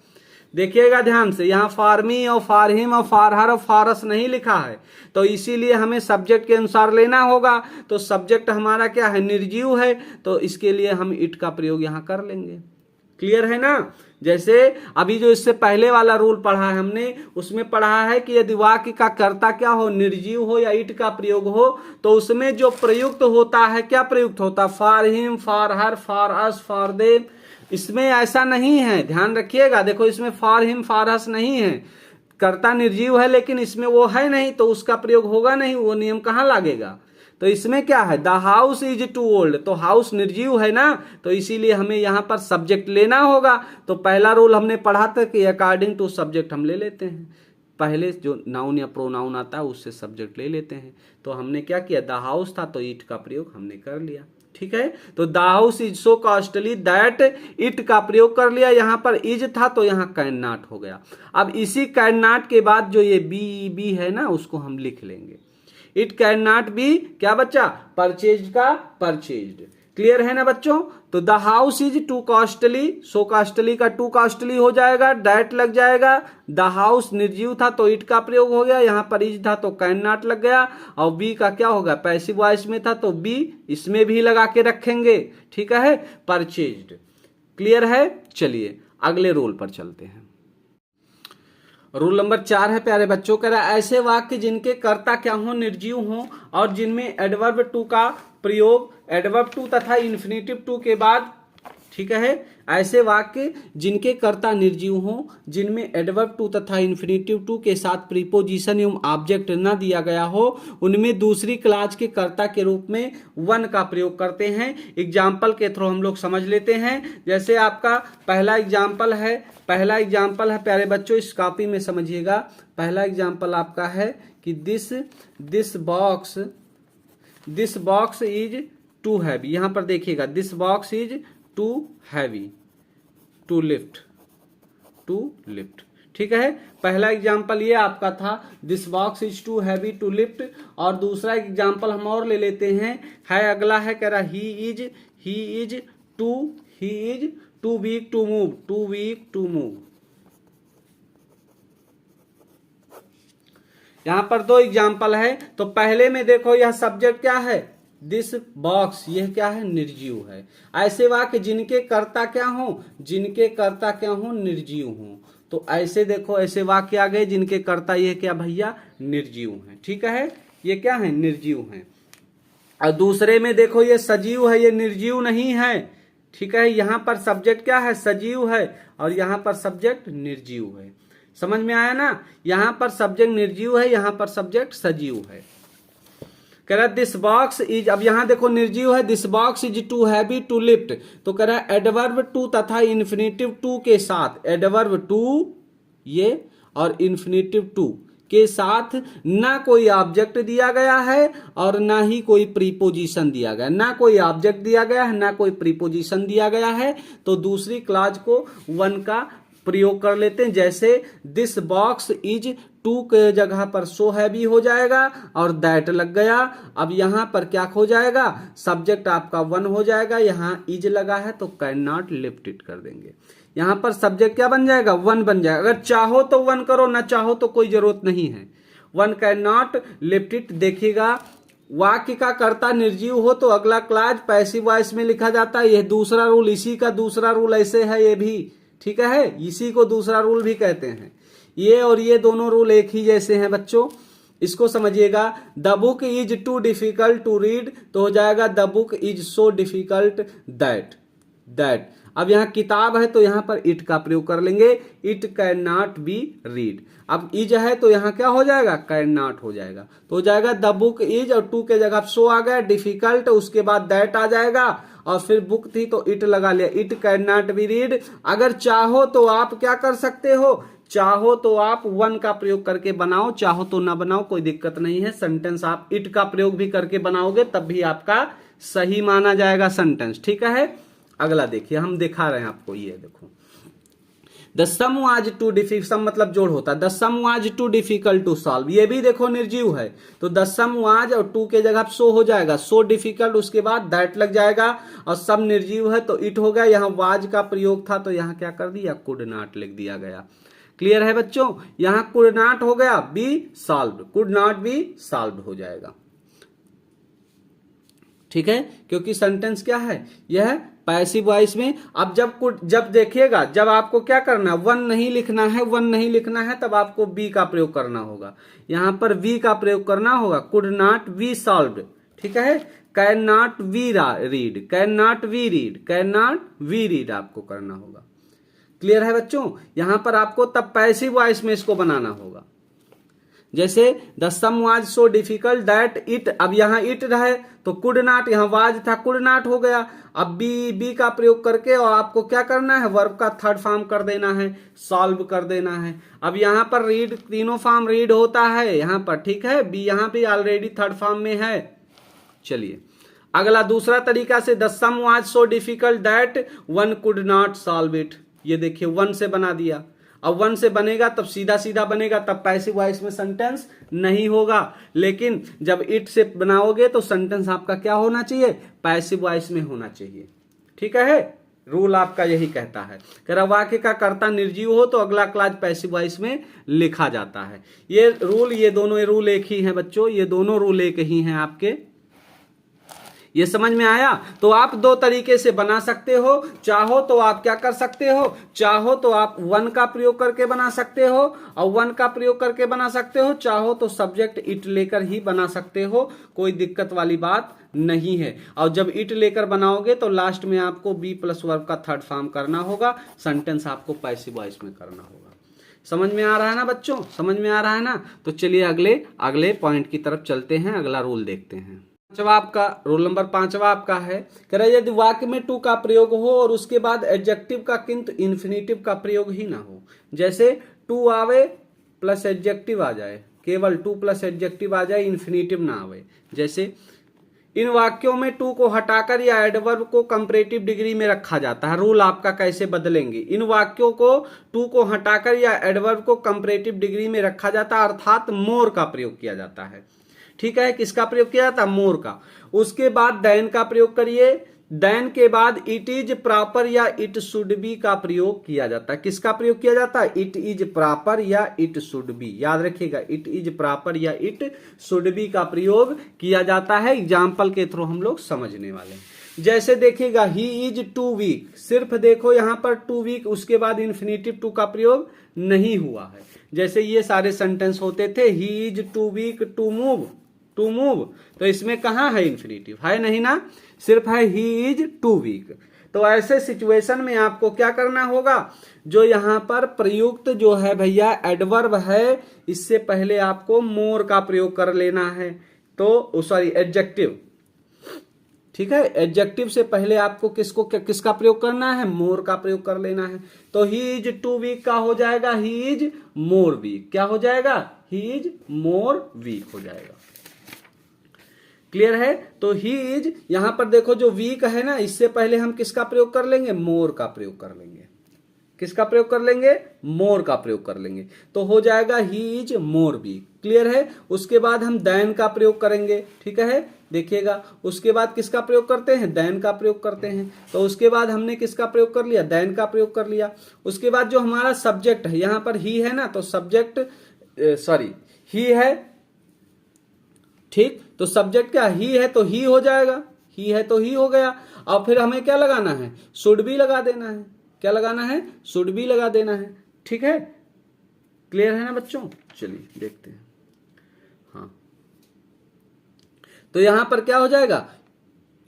देखिएगा ध्यान से, यहां फॉर मी और फॉर हिम और फॉर हर और फॉर अस नहीं लिखा है, तो इसीलिए हमें सब्जेक्ट के अनुसार लेना होगा। तो सब्जेक्ट हमारा क्या है, निर्जीव है, तो इसके लिए हम इट का प्रयोग यहां कर लेंगे। क्लियर है ना। जैसे अभी जो इससे पहले वाला रूल पढ़ा है हमने, उसमें पढ़ा है कि यदि वाक्य का कर्ता क्या हो, निर्जीव हो या इट का प्रयोग हो, तो उसमें जो प्रयुक्त होता है, क्या प्रयुक्त होता है, for him, for her, for us, for they. इसमें ऐसा नहीं है, ध्यान रखिएगा। देखो इसमें फॉर हिम, फॉर अस नहीं है, कर्ता निर्जीव है लेकिन इसमें वो है नहीं, तो उसका प्रयोग होगा नहीं, वो नियम कहां लागेगा। तो इसमें क्या है, the house is too old, तो हाउस निर्जीव है ना, तो इसीलिए हमें यहां पर सब्जेक्ट लेना होगा। तो पहला रूल हमने पढ़ा था कि अकॉर्डिंग टू सब्जेक्ट हम ले लेते हैं, पहले जो नाउन या प्रोनाउन आता है उससे सब्जेक्ट ले लेते हैं। तो हमने क्या किया, द हाउस था तो इट का प्रयोग हमने कर लिया, ठीक है। तो the house is so costly that, it का प्रयोग कर लिया, यहां पर इज था तो यहां कैन नॉट हो गया। अब इसी कैन नॉट के बाद जो ये बी है ना, उसको हम लिख लेंगे। इट कैन नॉट बी क्या बच्चा, परचेज का परचेज्ड। क्लियर है ना बच्चों। तो the house is to costly, so costly का टू कॉस्टली हो जाएगा, डैट लग जाएगा। द हाउस निर्जीव था तो इट का प्रयोग हो गया, यहां पर इज था तो कैन नॉट लग गया। और बी का क्या होगा, पैसिव वॉइस में था तो बी इसमें भी लगा के रखेंगे, ठीक है, परचेज्ड। क्लियर है। चलिए अगले रूल पर चलते हैं। रूल नंबर 4 है प्यारे बच्चों, कह रहा है ऐसे वाक्य जिनके कर्ता क्या हो, निर्जीव हो, और जिनमें एडवर्ब टू का प्रयोग एडवर्ब टू तथा इन्फिनेटिव टू के बाद, ठीक है, ऐसे वाक्य जिनके कर्ता निर्जीव हो, जिनमें एडवर्ब टू तथा इन्फिनेटिव टू के साथ प्रीपोजिशन एवं ऑब्जेक्ट न दिया गया हो, उनमें दूसरी क्लास के कर्ता के रूप में वन का प्रयोग करते हैं। एग्जाम्पल के थ्रू हम लोग समझ लेते हैं। जैसे आपका पहला एग्जाम्पल है प्यारे बच्चों, इस कॉपी में समझिएगा। पहला एग्जाम्पल आपका है कि this box is too heavy. यहां पर देखिएगा, this box is too heavy to lift, ठीक है। पहला एग्जाम्पल ये आपका था, this box is too heavy to lift. और दूसरा एग्जाम्पल हम और ले लेते हैं, है अगला है, कह रहा he is too weak to move. यहां पर दो एग्जाम्पल है। तो पहले में देखो, यह सब्जेक्ट क्या है, दिस बॉक्स, यह क्या है, निर्जीव है। ऐसे वाक्य जिनके कर्ता क्या हो, निर्जीव हो। तो ऐसे देखो, ऐसे वाक्य आ गए जिनके कर्ता ये क्या भैया, निर्जीव है, ठीक है, ये क्या है, निर्जीव है। और दूसरे में देखो, ये सजीव है, ये निर्जीव नहीं है, ठीक है। यहां पर सब्जेक्ट क्या है, सजीव है, और यहां पर सब्जेक्ट निर्जीव है। समझ में आया ना। यहां पर सब्जेक्ट निर्जीव है, यहां पर सब्जेक्ट सजीव है। कह रहा है दिस बॉक्स इज, अब यहां देखो निर्जीव है, this box is too heavy to lift. तो कह रहा है एडवर्ब टू तथा इन्फिनेटिव टू के साथ, एडवर्ब टू ये और इन्फिनेटिव टू के साथ ना कोई ऑब्जेक्ट दिया गया है और ना ही कोई प्रीपोजिशन दिया गया, ना कोई ऑब्जेक्ट दिया गया है, ना कोई प्रीपोजिशन दिया गया है। तो दूसरी क्लॉज को वन का प्रयोग कर लेते हैं। जैसे दिस बॉक्स इज टू के जगह पर सो हैवी हो जाएगा और दैट लग गया। अब यहां पर क्या हो जाएगा, सब्जेक्ट आपका वन हो जाएगा, यहां इज लगा है तो कैन नॉट लिफ्ट इट कर देंगे। यहां पर सब्जेक्ट क्या बन जाएगा, वन बन जाएगा। अगर चाहो तो वन करो, ना चाहो तो कोई जरूरत नहीं है। One can not lift it. देखिएगा, वाक्य का कर्ता निर्जीव हो तो अगला क्लॉज पैसिव वॉइस में लिखा जाता है। यह दूसरा रूल, इसी का दूसरा रूल ऐसे है, ये भी ठीक है, इसी को दूसरा रूल भी कहते हैं। ये और ये दोनों रूल एक ही जैसे हैं बच्चों, इसको समझिएगा। The book is too difficult to read, तो हो जाएगा the book is so difficult that. अब यहां किताब है तो यहां पर इट का प्रयोग कर लेंगे, it can not be read. अब इज है तो यहां क्या हो जाएगा, कैन नॉट हो जाएगा। तो हो जाएगा द बुक इज, और टू के जगह सो आ गया, डिफिकल्ट उसके बाद दैट आ जाएगा, और फिर बुक थी तो इट लगा लिया, it can not be read. अगर चाहो तो आप क्या कर सकते हो, चाहो तो आप वन का प्रयोग करके बनाओ, चाहो तो ना बनाओ, कोई दिक्कत नहीं है। सेंटेंस आप इट का प्रयोग भी करके बनाओगे तब भी आपका सही माना जाएगा सेंटेंस, ठीक है। अगला देखिए, हम दिखा रहे हैं आपको, ये देखो, the sum was too difficult, sum मतलब जोड़ होता है, the sum was too difficult to solve, ये भी देखो निर्जीव है, तो द सम वाज और टू के जगह सो हो जाएगा, सो डिफिकल्ट उसके बाद दैट लग जाएगा, और सम निर्जीव है तो इट हो गया। यहां वाज का प्रयोग था तो यहां क्या कर दिया, कुड नॉट लिख दिया गया। क्लियर है बच्चों, यहां कुड नॉट हो गया, be solve, could not be solve हो जाएगा, ठीक है, क्योंकि सेंटेंस क्या है, यह पैसिव वॉइस में। अब जब देखिएगा, जब आपको क्या करना है, वन नहीं लिखना है, वन नहीं लिखना है, तब आपको बी का प्रयोग करना होगा। यहां पर वी का प्रयोग करना होगा। कुड नॉट वी सॉल्व्ड, ठीक है। Can not we read, can not we read, can not we read आपको करना होगा। क्लियर है बच्चों? यहां पर आपको तब पैसिव वॉइस में इसको बनाना होगा। जैसे the sum was so difficult that it, अब यहां इट रहे तो कुड नॉट, यहां वाज था कुड नॉट हो गया। अब बी का प्रयोग करके और आपको क्या करना है, वर्ब का थर्ड फॉर्म कर देना है, सॉल्व कर देना है। अब यहां पर रीड, तीनों फॉर्म रीड होता है यहां पर, ठीक है। बी यहां पे ऑलरेडी थर्ड फॉर्म में है। चलिए अगला दूसरा तरीका से, the sum was so difficult that one could not solve it. ये देखिए वन से बना दिया। अब वन से बनेगा तब सीधा सीधा बनेगा, तब पैसिव वॉइस में सेंटेंस नहीं होगा। लेकिन जब इट से बनाओगे तो सेंटेंस आपका क्या होना चाहिए, पैसिव वॉइस में होना चाहिए, ठीक है। रूल आपका यही कहता है। अगर वाक्य का कर्ता निर्जीव हो तो अगला क्लॉज पैसिव वॉइस में लिखा जाता है। ये रूल, ये दोनों रूल एक ही है बच्चों, ये दोनों रूल एक ही हैं आपके। ये समझ में आया? तो आप दो तरीके से बना सकते हो। चाहो तो आप क्या कर सकते हो, चाहो तो आप वन का प्रयोग करके बना सकते हो, और वन का प्रयोग करके बना सकते हो। चाहो तो सब्जेक्ट इट लेकर ही बना सकते हो, कोई दिक्कत वाली बात नहीं है। और जब इट लेकर बनाओगे तो लास्ट में आपको बी प्लस वर्ब का थर्ड फॉर्म करना होगा, सेंटेंस आपको पैसिव वॉइस में करना होगा। समझ में आ रहा है ना बच्चों? समझ में आ रहा है ना? तो चलिए अगले पॉइंट की तरफ चलते हैं, अगला रूल देखते हैं। पांचवा आपका रूल नंबर 5 आपका है, कह रहा है यदि वाक्य में टू का प्रयोग हो और उसके बाद एडजेक्टिव का किंतु इन्फिनेटिव का प्रयोग ही ना हो। जैसे टू आवे प्लस एडजेक्टिव आ जाए, केवल टू प्लस एडजेक्टिव आ जाए, इन्फिनेटिव ना आवे। जैसे इन वाक्यों में टू को हटाकर या एडवर्ब को कंपैरेटिव डिग्री में रखा जाता है। रूल आपका कैसे बदलेंगे, इन वाक्यों को टू को हटाकर या एडवर्ब को कंपैरेटिव डिग्री में रखा जाता है, अर्थात मोर का प्रयोग किया जाता है, ठीक है। किसका प्रयोग किया जाता है, मोर का। उसके बाद देन का प्रयोग करिए, देन के बाद इट इज प्रॉपर या इट शुड बी का प्रयोग किया जाता है। किसका प्रयोग किया जाता है, इट इज प्रॉपर या इट शुड बी। याद रखिएगा, इट इज प्रॉपर या इट शुड बी का प्रयोग किया जाता है। एग्जाम्पल के थ्रू हम लोग समझने वाले हैं। जैसे देखिएगा ही इज टू वीक, सिर्फ देखो यहां पर टू वीक, उसके बाद इन्फिनेटिव टू का प्रयोग नहीं हुआ है। जैसे ये सारे सेंटेंस होते थे, he is too weak to move, to move, तो इसमें कहां है इन्फिनेटिव, है नहीं ना, सिर्फ है ही इज टू वीक। तो ऐसे सिचुएशन में आपको क्या करना होगा, जो यहां पर प्रयुक्त जो है भैया एडवर्ब है, इससे पहले आपको मोर का प्रयोग कर लेना है। तो सॉरी एडजेक्टिव, ठीक है। एडजेक्टिव से पहले आपको किसका प्रयोग करना है, मोर का प्रयोग कर लेना है। तो ही इज टू वीक का हो जाएगा ही इज मोर वीक। क्या हो जाएगा, ही इज मोर वीक हो जाएगा। क्लियर है? तो ही इज, यहां पर देखो जो वीक है ना, इससे पहले हम किसका प्रयोग कर लेंगे, मोर का प्रयोग कर लेंगे। किसका प्रयोग कर लेंगे, मोर का प्रयोग कर लेंगे, तो हो जाएगा he is more weak. Clear है? उसके बाद हम देन का प्रयोग करेंगे, ठीक है। देखिएगा उसके बाद किसका प्रयोग करते हैं, देन का प्रयोग करते हैं। तो उसके बाद हमने किसका प्रयोग कर लिया, देन का प्रयोग कर लिया। उसके बाद जो हमारा सब्जेक्ट है, यहां पर ही है ना, तो सब्जेक्ट ही है, ठीक। तो सब्जेक्ट क्या, ही है तो ही हो जाएगा, ही है तो ही हो गया। और फिर हमें क्या लगाना है, शुड भी लगा देना है। क्या लगाना है, शुड भी लगा देना है, ठीक है। क्लियर है ना बच्चों? चलिए देखते हैं। हाँ, तो यहां पर क्या हो जाएगा,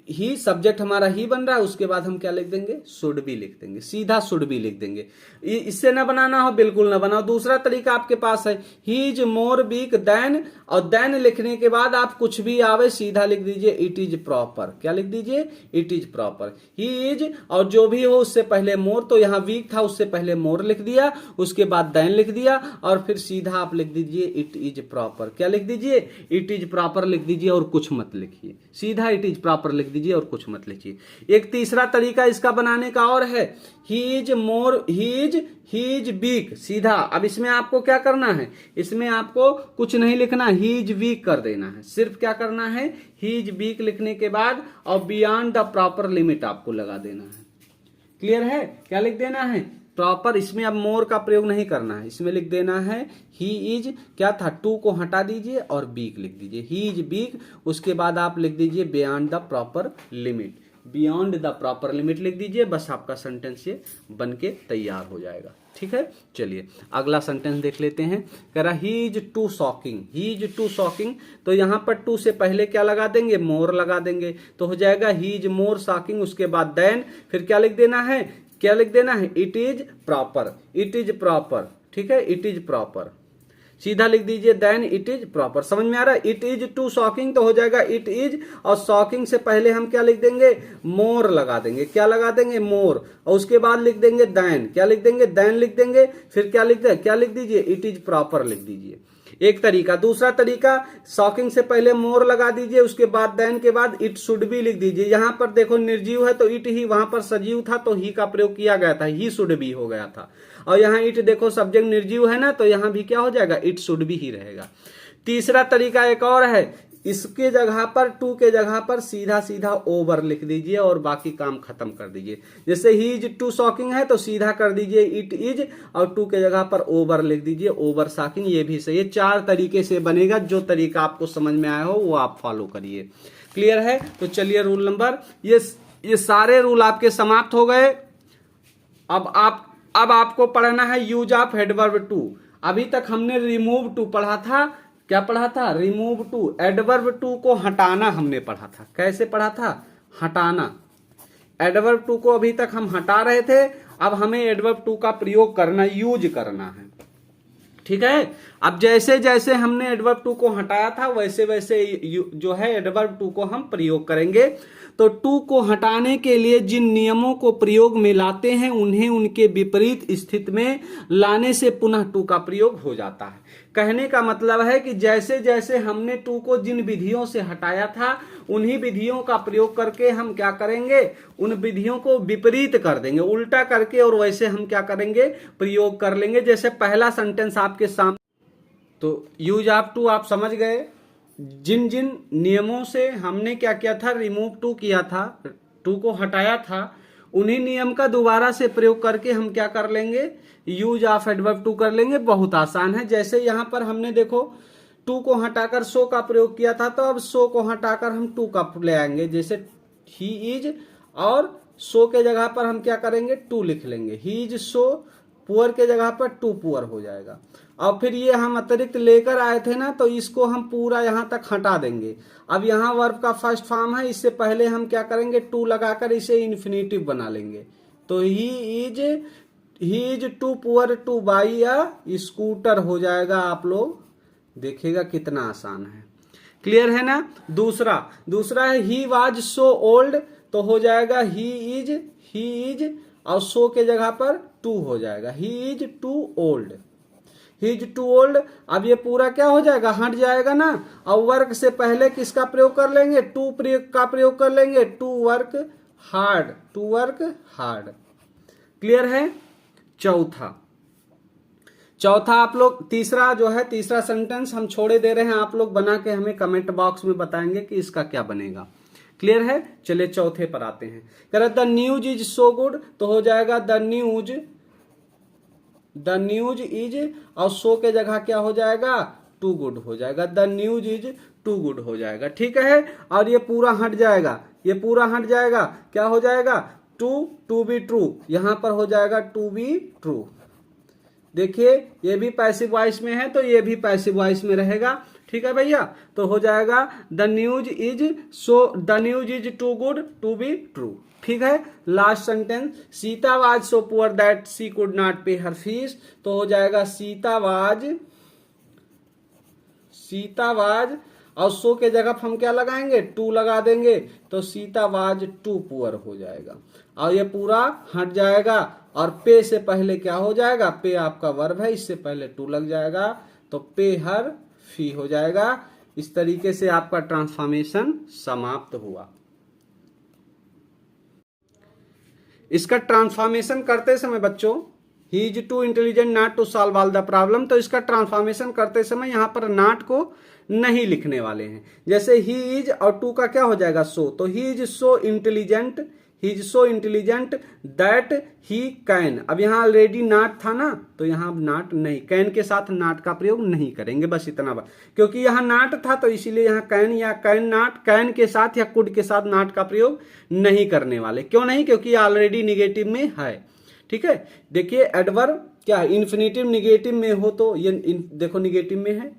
ही सब्जेक्ट हमारा ही बन रहा है, उसके बाद हम क्या लिख देंगे, शुड भी लिख देंगे, सीधा शुड भी लिख देंगे। इससे ना बनाना हो बिल्कुल ना बनाओ। दूसरा तरीका आपके पास है, he is more weak than, और देन लिखने के बाद आप कुछ भी आवे सीधा लिख दीजिए इट इज प्रॉपर। क्या लिख दीजिए, it is proper. He is और जो भी हो उससे पहले मोर, तो यहां वीक था उससे पहले मोर लिख दिया, उसके बाद देन लिख दिया, और फिर सीधा आप लिख दीजिए इट इज प्रॉपर। क्या लिख दीजिए, इट इज प्रॉपर लिख दीजिए और कुछ मत लिखिए, सीधा इट इज प्रॉपर लिख दीजिए और कुछ मत लिखिए। एक तीसरा तरीका इसका बनाने का और है, he is more, he is weak, सीधा। अब इसमें आपको क्या करना है, इसमें आपको कुछ नहीं लिखना, ही इज वीक कर देना है। सिर्फ क्या करना है, ही इज वीक लिखने के बाद और बियॉन्ड द प्रॉपर लिमिट आपको लगा देना है। क्लियर है? क्या लिख देना है, प्रॉपर। इसमें अब मोर का प्रयोग नहीं करना है, इसमें लिख देना है ही इज, क्या था, टू को हटा दीजिए और वीक लिख दीजिए, ही इज वीक। उसके बाद आप लिख दीजिए beyond the proper limit. Beyond the proper limit लिख दीजिए, बस आपका सेंटेंस ये बन के तैयार हो जाएगा। ठीक है, चलिए अगला सेंटेंस देख लेते हैं। कह रहा he is too shocking, he is too shocking, तो यहां पर टू से पहले क्या लगा देंगे, मोर लगा देंगे, तो हो जाएगा ही इज मोर शॉकिंग, उसके बाद देन, फिर क्या लिख देना है, क्या लिख देना है, it is proper, it is proper. ठीक है, इट इज प्रॉपर, सीधा लिख दीजिए देन इट इज प्रॉपर। समझ में आ रहा है, इट इज टू शॉकिंग तो हो जाएगा इट इज, और शॉकिंग से पहले हम क्या लिख देंगे, मोर लगा देंगे, क्या लगा देंगे, मोर, और उसके बाद लिख देंगे देन, क्या लिख देंगे, देन लिख देंगे, फिर क्या लिख दें, क्या लिख दीजिए, इट इज प्रॉपर लिख दीजिए, एक तरीका। दूसरा तरीका, शॉकिंग से पहले मोर लगा दीजिए, उसके बाद देन के बाद इट शुड बी लिख दीजिए। यहां पर देखो निर्जीव है तो इट ही, वहां पर सजीव था तो ही का प्रयोग किया गया था, ही शुड बी हो गया था, और यहाँ इट देखो सब्जेक्ट निर्जीव है ना, तो यहां भी क्या हो जाएगा, इट शुड बी ही रहेगा। तीसरा तरीका एक और है, इसके जगह पर, टू के जगह पर सीधा सीधा ओवर लिख दीजिए और बाकी काम खत्म कर दीजिए। जैसे ही इज टू शॉकिंग है तो सीधा कर दीजिए इट इज, और टू के जगह पर ओवर लिख दीजिए, ओवर शॉकिंग, ये भी सही है। 4 तरीके से बनेगा, जो तरीका आपको समझ में आया हो वो आप फॉलो करिए। क्लियर है, तो चलिए रूल नंबर, ये सारे रूल आपके समाप्त हो गए। अब आपको पढ़ना है यूज ऑफ एडवर्ब टू। अभी तक हमने रिमूव टू पढ़ा था, क्या पढ़ा था, रिमूव टू, एडवर्ब टू को हटाना हमने पढ़ा था। कैसे पढ़ा था, हटाना, एडवर्ब टू को अभी तक हम हटा रहे थे, अब हमें एडवर्ब टू का प्रयोग करना, यूज करना है। ठीक है, अब जैसे जैसे हमने एडवर्ब टू को हटाया था वैसे वैसे जो है एडवर्ब टू को हम प्रयोग करेंगे। तो टू को हटाने के लिए जिन नियमों को प्रयोग में लाते हैं उन्हें उनके विपरीत स्थिति में लाने से पुनः टू का प्रयोग हो जाता है। कहने का मतलब है कि जैसे जैसे हमने टू को जिन विधियों से हटाया था उन्हीं विधियों का प्रयोग करके हम क्या करेंगे, उन विधियों को विपरीत कर देंगे, उल्टा करके, और वैसे हम क्या करेंगे, प्रयोग कर लेंगे। जैसे पहला सेंटेंस आपके सामने, तो यूज ऑफ टू आप समझ गए, जिन जिन नियमों से हमने क्या किया था, रिमूव टू किया था, टू को हटाया था, उन्हीं नियम का दोबारा से प्रयोग करके हम क्या कर लेंगे, यूज ऑफ एडवर्ब टू कर लेंगे। बहुत आसान है। जैसे यहां पर हमने देखो टू को हटाकर सो का प्रयोग किया था, तो अब सो को हटाकर हम टू का ले आएंगे। जैसे ही इज, और सो के जगह पर हम क्या करेंगे, टू लिख लेंगे, ही इज सो, पुअर के जगह पर टू पुअर हो जाएगा। और फिर ये हम अतिरिक्त लेकर आए थे ना, तो इसको हम पूरा यहां तक हटा देंगे। अब यहाँ वर्ब का फर्स्ट फॉर्म है, इससे पहले हम क्या करेंगे, टू लगाकर इसे इन्फिनेटिव बना लेंगे। तो he is too poor to buy a scooter हो जाएगा। आप लोग देखिएगा कितना आसान है। क्लियर है ना। दूसरा है ही वाज सो ओल्ड, तो हो जाएगा ही इज, और सो के जगह पर टू हो जाएगा, he is too old, he is too old. अब ये पूरा क्या हो जाएगा, हट जाएगा ना, और वर्क से पहले किसका प्रयोग कर लेंगे, टू का प्रयोग कर लेंगे, टू वर्क हार्ड। क्लियर है। चौथा आप लोग, तीसरा जो है, तीसरा सेंटेंस हम छोड़े दे रहे हैं, आप लोग बना के हमें कमेंट बॉक्स में बताएंगे कि इसका क्या बनेगा। क्लियर है। चलिए चौथे पर आते हैं। कह रहा the news is so good, तो हो जाएगा द न्यूज इज, और सो के जगह क्या हो जाएगा, टू गुड हो जाएगा, the news is too good हो जाएगा। ठीक है। और ये पूरा हट जाएगा, क्या हो जाएगा, टू बी ट्रू, यहां पर हो जाएगा टू बी ट्रू। देखिए ये भी पैसिव वॉइस में है, तो ये भी पैसिव वॉइस में रहेगा। ठीक है भैया। तो हो जाएगा the news is too good to be true. ठीक है। Last sentence, Sita was so poor that she could not pay her fees, तो हो जाएगा सीता वाज, और सो के जगह हम क्या लगाएंगे, टू लगा देंगे, तो सीता वाज टू पुअर हो जाएगा, और ये पूरा हट जाएगा। और पे से पहले क्या हो जाएगा, पे आपका वर्ब है, इससे पहले टू लग जाएगा, तो पे हर फी हो जाएगा। इस तरीके से आपका ट्रांसफॉर्मेशन समाप्त हुआ। इसका ट्रांसफॉर्मेशन करते समय बच्चों, he is too intelligent not to solve all the problem, तो इसका ट्रांसफॉर्मेशन करते समय यहां पर नॉट को नहीं लिखने वाले हैं। जैसे ही इज और टू का क्या हो जाएगा, सो, तो he is so intelligent he is so intelligent that he can. अब यहाँ ऑलरेडी नॉट था ना, तो यहाँ नॉट नहीं, कैन के साथ नॉट का प्रयोग नहीं करेंगे, बस इतना बात। क्योंकि यहाँ नॉट था तो इसीलिए यहाँ कैन या कैन नॉट, कैन के साथ या कुड के साथ नॉट का प्रयोग नहीं करने वाले। क्यों नहीं? क्योंकि ऑलरेडी निगेटिव में है। ठीक है, देखिए एडवर्ब क्या है, इन्फिनेटिव निगेटिव में हो तो ये देखो निगेटिव में है।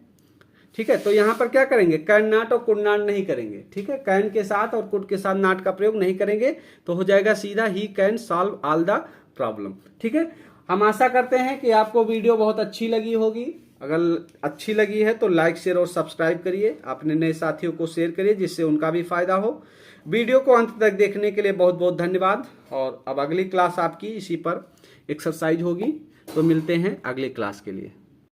ठीक है, तो यहां पर क्या करेंगे, कैन नॉट और कुड नॉट नहीं करेंगे। ठीक है, कैन के साथ और कुड के साथ नॉट का प्रयोग नहीं करेंगे, तो हो जाएगा सीधा he can solve all the problem. ठीक है, हम आशा करते हैं कि आपको वीडियो बहुत अच्छी लगी होगी। अगर अच्छी लगी है तो लाइक शेयर और सब्सक्राइब करिए, अपने नए साथियों को शेयर करिए जिससे उनका भी फायदा हो। वीडियो को अंत तक देखने के लिए बहुत बहुत धन्यवाद। और अब अगली क्लास आपकी इसी पर एक्सरसाइज होगी, तो मिलते हैं अगली क्लास के लिए।